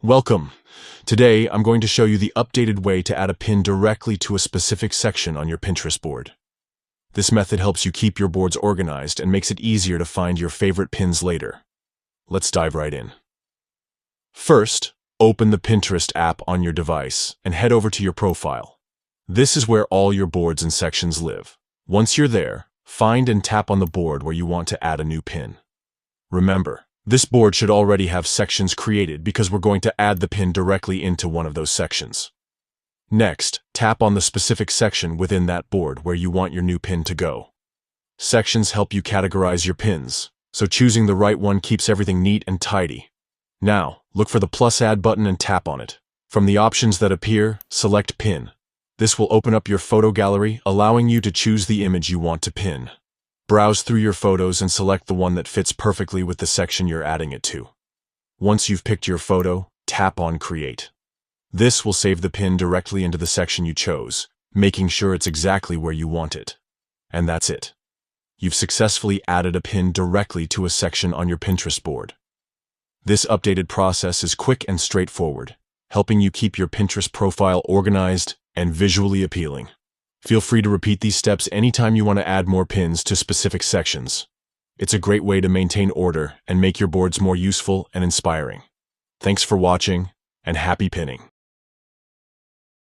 Welcome. Today, I'm going to show you the updated way to add a pin directly to a specific section on your Pinterest board. This method helps you keep your boards organized and makes it easier to find your favorite pins later. Let's dive right in. First, open the Pinterest app on your device and head over to your profile. This is where all your boards and sections live. Once you're there, find and tap on the board where you want to add a new pin. Remember, this board should already have sections created because we're going to add the pin directly into one of those sections. Next, tap on the specific section within that board where you want your new pin to go. Sections help you categorize your pins, so choosing the right one keeps everything neat and tidy. Now, look for the plus add button and tap on it. From the options that appear, select Pin. This will open up your photo gallery, allowing you to choose the image you want to pin. Browse through your photos and select the one that fits perfectly with the section you're adding it to. Once you've picked your photo, tap on Create. This will save the pin directly into the section you chose, making sure it's exactly where you want it. And that's it. You've successfully added a pin directly to a section on your Pinterest board. This updated process is quick and straightforward, helping you keep your Pinterest profile organized and visually appealing. Feel free to repeat these steps anytime you want to add more pins to specific sections. It's a great way to maintain order and make your boards more useful and inspiring. Thanks for watching, and happy pinning!